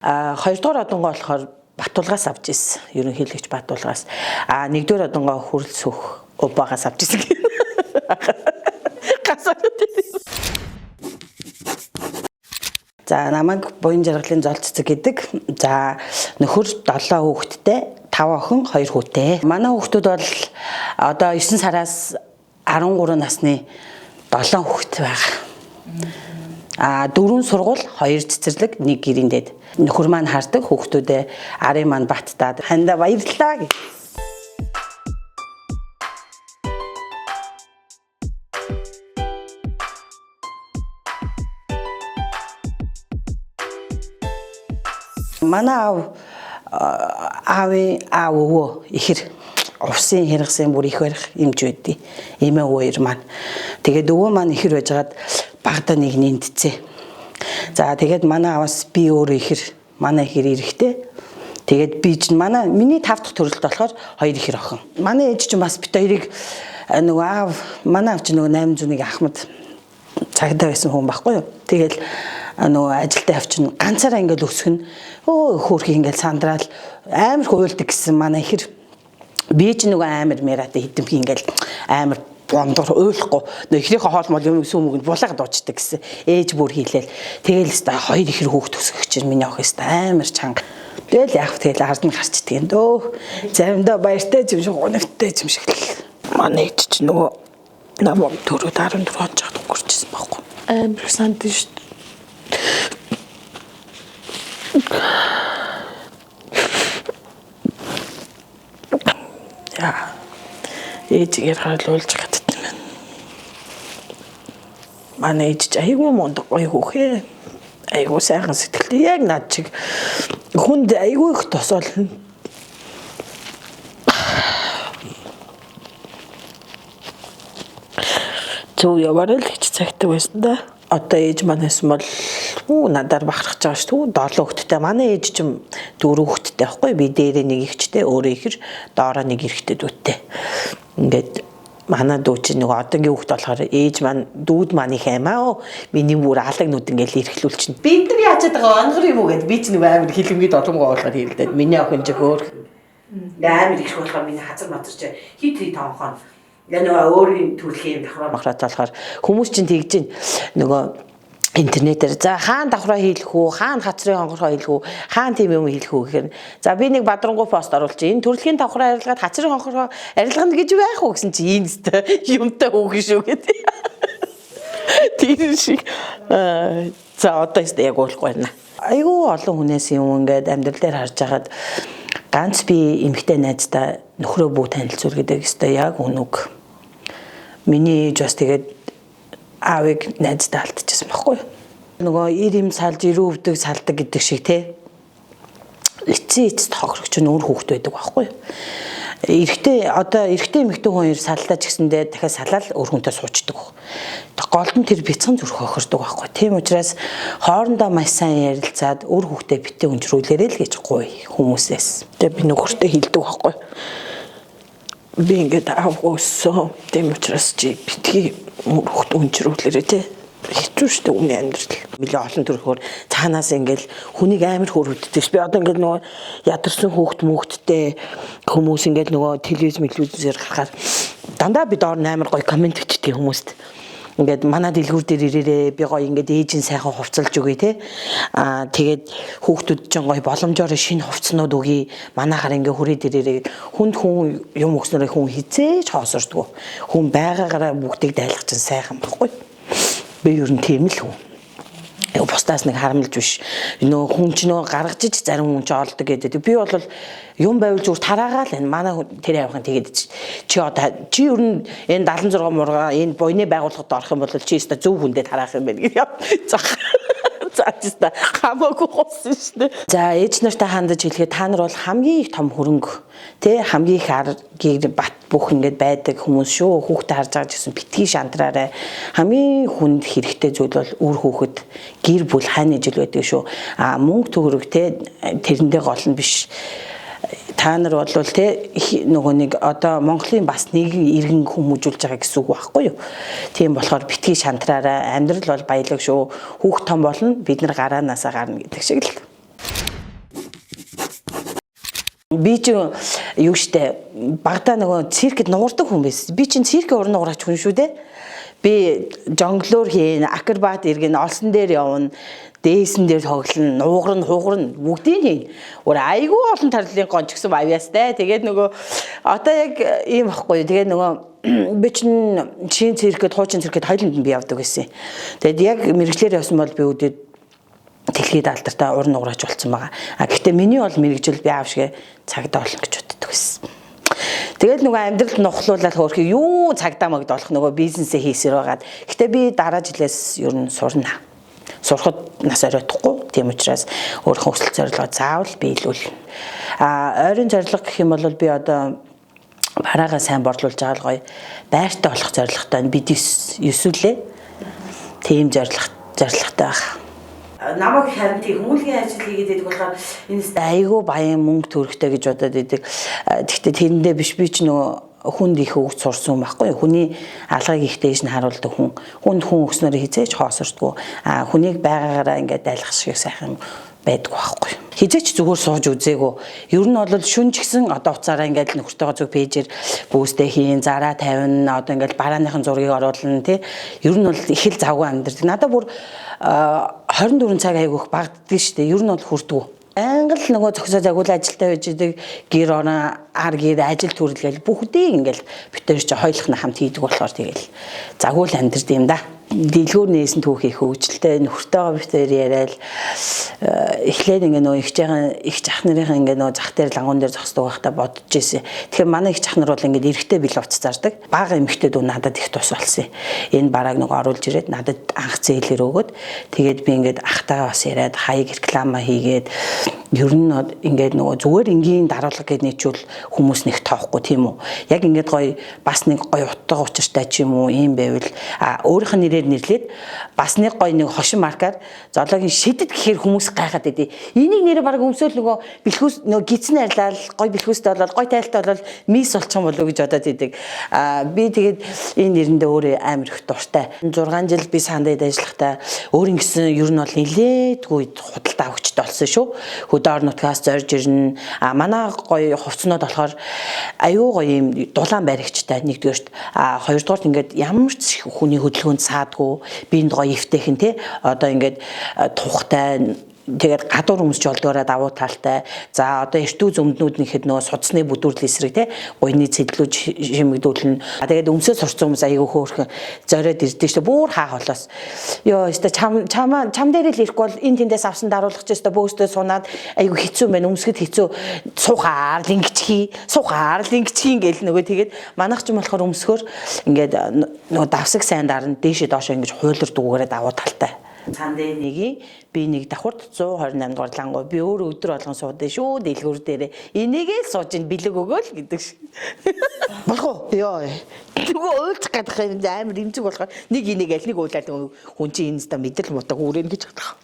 Хоёрдугаар одонгоо болохоор Батулгаас авч ирсэн. Ерөнхийлөгч Батулгаас. Нэгдүгээр одонгоо Хүрэлцөх Убагаас авч ирсэн. За намайг буян жаргалын зол цэцэг гэдэг. За нөхөр 7 хүүхэдтэй, 5 охин, 2 хүүтэй. Манай хүүхдүүд бол одоо 9 сараас 13 насны 7 хүүхэд байгаа. 4 сургууль, 2 цэцэрлэг, 1 гэрийн дэд. Нөхөр маань хардаг хүүхдүүдээ арын маань баттаад ханда баярлалаа гэж. Манай аавын аав өвөө ихэр овсын хэрэгсэн бүр их барих юмж байдیں۔ Эмээ өвөр маань. Тэгээд өвөө маань ихэр байжгаад багада нэг нэмтцээ. За тэгээд манай аваас би өөрөө ихэр манай ихэр ирэхтэй. Тэгээд би чинь миний 5 дахь төрөлт болохоор 2 ихэр охин. Манай ээж чинь бас бит хоёрыг нөгөө аав манай аав чинь нөгөө 801 Ахмад цагдаа байсан хүн байхгүй юу. Тэгэл нөгөө ажилдаа авчин ганцаараа ингээл өсөх нь хөөрхий ингээл сандраал амар хуйлдаг гэсэн манай ихэр би ч нөгөө амар мэраатай хитэмхий ингээл амар бондор ойлгохгүй нөгөө ихрийнхээ хоол мол юм өсөн мөгөнд булаад дуучдаг гэсэн ээж бүр хийлээл тэгэл өстой 2 ихэр хүүхд өсгөх чинь миний охин өстой амар чанга тэгэл яг тэгэл ард нь гарчдаг юм дөө заримдаа баяртай юм шиг гонигтай юм шиг л манай ээж ч нөгөө намайг төрөд 14 он жахад өнгөрчихсэн байхгүй амар санд шүү. Ja, ээжигээр харуулж гаддаг юм. Манай ээж айгүй монд гоё хөөхээ. Айгүй сайхан сэтгэлтэй яг над чиг хүнд айгүй их тосолно. Зөв яваарай л гэж цагтаа байсан да. Одоо ээж манаас бол надаар бахархаж байгаа шүү. 7 хүүхэдтэй. Манай ээж чинь 4 хүүхэдтэй байхгүй. Би дээрээ нэг ихчтэй, өөрөө ихэр, доороо нэг эрэгтэй дүүтэй. Ингээд манай дүү чинь нөгөө одоогийн хүүхэд болохоор ээж маань дүүд маань их аймаа. Миний бүр алаг нүд ингээд эрхлүүлчихнэ. Бид нар яачаад байгаа онгор юм уу гэд би чинь нөгөө амар хилэмгийн доломгоо болгоод хэлдэг. Миний охин ч өөр. Амар их болохоор миний хазар мазар чи хит тоонхон. Яг нөгөө өөрийн төрлийн давхраа болохоор хүмүүс чинь тэгж гин нөгөө интернетээр за хаан давхраа хийлэх үү, хаан хацрын хонгорхоо хийлэх үү, хаан тийм юм хийлэх үү гэхээр за би нэг бадрангуй пост оруулчих. Энэ төрлийн давхраа арилгаад хацрын хонгорхоо арилгана гэж байх уу гэсэн чи энэ юмтай үгүй шүү гэдэг. Тийм шиг за одоо яг уулахгүй байна. Айгүй олон хүнээс юм ингээд амьдрал дээр харж хагаад ганц би эмэгтэй найздаа нөхрөө бүү танилцуул гэдэг өстой яг үнэг. Миний ээж бас тэгээд аавыг найздаа алдчихсан байхгүй юу. Нөгөө 90 салж 90 өвдөг салдаг гэдэг шиг те. Эцээ тохирогч нь өөр хүүхэд байдаг байхгүй юу. Эрэгтэй эмэгтэй хүн саллаа ч гэсэндээ дахиад салаад өөр хүнтэй суучдаг. Гол нь тэр бяцхан зүрх хохирдог байхгүй. Тийм учраас хоорондоо маш сайн ярилцаад өөр хүүхдээ битээ өнжрүүлээрэй л гэж гоё хүмүүсээс. Тэгээ би нөхөртөө хэлдэг байхгүй. Би ингээд авгүйсэн. Тийм учраас чи битгий хүүхд өнжрүүлээрэй те. Хэцүү шүү дээ үний амьдрал. Нилээ олон төрхөөр цаанаас ингээл хүнийг амар хөөрөвддөг ш. Би одоо ингээл нөгөө ядарсан хүүхд мөхттэй хүмүүс ингээл нөгөө телевизээр гарахаар дандаа би доор амар гоё комент бичдэг хүмүүст. Ингээд манай дэлгүүр дээр ирээрээ би гоё ингээд ээжийн сайхан хувцалж өгье те. Тэгээд хүүхдүүд ч гоё боломжоор шинэ хувцснууд өгье. Манайхаар ингээ хүрээд ирээрээ хүн юм өгснөрөө хүн хизээж хоосордгоо. Хүн байгаагаараа бүгдийг дайлах чинь сайхан баггүй. Би ер нь тийм л хүн. Бусдаас нэг харамлж биш. Нөө хүн ч нөө гаргаж ич зарим хүн ч олдог гэдэг. Би бол юм байвал зүгээр тараагаал энэ манай тэр авахын тэгээд чи одоо чи ер нь энэ 76 мурга энэ буйны байгууллагад орох юм бол чи өстө зөв хүндээ тараах юм байна гэж зах. За хамаагүй госон шүү дээ. За ээж нартай хандаж хэлэхэд та нар бол хамгийн их том хөрөнгө тий хамгийн их аргийг бат бүх ингээд байдаг хүмүүс шүү. Хүүхдээ харж байгаа гэсэн битгий шантраарай. Хамгийн хүнд хэрэгтэй зүйл бол үр хүүхэд гэр бүл хайны жил байдаг шүү. Мөнгө төгрөг тий тэрэндээ гол нь биш. Та нар бол те нөгөө нэг одоо Монголын бас нэгэн иргэн хүмүүжүүлж байгаа гэсэн үг байхгүй юу. Тийм болохоор битгий шантраараа амьдрал бол баялаг шүү. Хүүхд том болно бид нар гараанаасаа гарна гэдэг шиг л. би ч юу штэ багада нөгөө циркэд нуурдаг хүн байсан. Би чинь циркийн уран нуураач хүн шүү дээ. Би жонглоор хийн, акробат иргэн, олсон дээр явна, дээсэн дээр тоглоно, нуугарна, хугарна, бүгдийг хийн. Өөр айгүй олон тарлын гонч гэсэн авьяастай. Тэгээд нөгөө одоо яг ийм байхгүй. Тэгээд нөгөө би чинь шин циркэд, хуучин циркэд хоёуланд нь би явдаг гэсэн. Тэгээд яг мэрэгчлэр явсан бол би үүдээ дэлхийд алдартай уран нуураач болсон байгаа. Гэхдээ миний бол мэрэгжил би аав шиг цагдаа болно гэж боддог байсан. Тэгэл нөгөө амьдралд нухлуулаад хөөрхий юу цагдаа мэгд болох нөгөө бизнесээ хийсээр байгаад. Гэтэ би дараа жилээс ер нь сурна. Сурахад нас оройтхгүй. Тийм учраас өөрийнхөө хүсэл зорилгоо заавал биелүүл. Ойрын зорилго гэх юм бол би одоо бараагаа сайн борлуулж байгаа л гоё байртай болох зорилготой бид ёсүлээ. Тийм зорилготой байх. Намайг харин тийм хүмүүнлэгийн ажил хийгээд байдаг болохоор энэс айгүй баян мөнгө төрөхтэй гэж бодоод байдаг. Гэхдээ тэрэндээ биш би ч нөгөө хүнд их өгч сурсан юм байхгүй. Хүний алгыг их дээш нь харуулдаг хүн. Хүн өгснөөр хизээч хоосордгоо. Хүнийг байгаагаараа ингээд айлгах шиг сайхан байдгүй байхгүй. Хизээч зүгээр сууж үзээгөө. Ер нь бол шүн ч гэсэн одоо уцаараа ингээд нөхөртөөгөө зүг пэйжээр бүүстэй хийн, зараа тавина, одоо ингээд барааныхын зургийг оруулна тий. Ер нь бол их л завгүй амьдэрдэг. Надад бүр 24 цаг айгүйх багддаг шүү дээ. Ер нь бол хүрдгүү. Англ нөгөө зөксөө загвал ажилтаа байж идэг гэр орон ар гэр ажил төрөл гээл бүгдийг ингээл битэр чи хоёулах нь хамт хийдэг болохоор тэгэл загвал амьдрд юм да. Дэлгүүр нээсэн түүх их хөвгөлтэй нөхөртөөгөө битэр яриад эхлээд ингээ нөгөө их жах нарын ингээ нөгөө зах дээр лангуун дээр зогсдог байхдаа бодож ирсэн. Тэгэхээр манай их жах нар бол ингээ эргэтэй бил уц зардаг. Бага эмэгтэй дүү надад их тус болсон. Энэ барааг нөгөө оруулж ирээд надад анх зээлэр өгөөд тэгээд би ингээ ахтайгаа бас яриад хаяг реклама хийгээд ер нь ингээд нөгөө зүгээр энгийн даруулга гэд нэчүүл хүмүүс нэг тоохгүй тийм үү. Яг ингээд гоё бас нэг гоё утга учиртай ч юм уу ийм байвал өөрийнх нь нэрээр нэрлээд бас нэг гоё нэг хошин маркаар зоологийн шидэд гэхээр хүмүүс гайхаад байдیں۔ Энийг нэрээ баг өмсөөл нөгөө бэлхүүс нөгөө гидсэн арилал гоё бэлхүүстэй болол гоё тайлтай болол мис болчих юм болов гэж бодоод идэг. Би тэгээд энэ нэрэндээ өөрөө амар их дуртай. 6 жил би сандад ажиллахдаа өөр ингэсэн ер нь бол нилээдгүй худалдаа өгчтэй болсон шүү. Доор нутгаас зорж ирнэ. Манай гоё хувцснууд болохоор аюу гоё юм дулаан баригчтай нэгдүгээрт. Хоёрдугаарт ингээд ямар ч хүний хөдөлгөөнд саадгүй биэнд гоё эвтэйхэн те. Одоо ингээд тухтай тэгээд гадуур өмсч олдгоороо давуу талтай. За одоо эртүү зөмднүүд нэхэд нөгөө судасны бүдүүрл эсрэг те гойны цэдлүү шимэгдүүлнэ. Тэгээд өмсөө сурцсан хүмүүс аягүй хөөрхөн зориод ирдэ штэ бүр хаа холоос. Йоо өстө чам дээр л ирэхгүй бол энэ тэндээс авсан даруулах ч өстө бөөстөө сунаад аягүй хэцүү байна. Өмсгөд хэцүү сухаар лингчхий гэл нөгөө тэгээд манайх ч юм болохоор өмсгөр ингээд нөгөө давсаг сайн дарна дээшээ доошоо ингэж хуйлар дүүгээрээ давуу талтай. Цаандээ нэгийн би нэг давхурд 128 дугаар лангуу би өөр өдөр болгон суудаг шүү дэлгүүр дээрээ энийгээ л сууж ин бэлэг өгөөл гэдэг шиг болох уу ёо тэгвэл уйлж гадах юм амар имзэг болохоор нэг энийг аль нэг уулаад хүн чинь энэ ста мэдэл мутаг үрэн гэж бодох.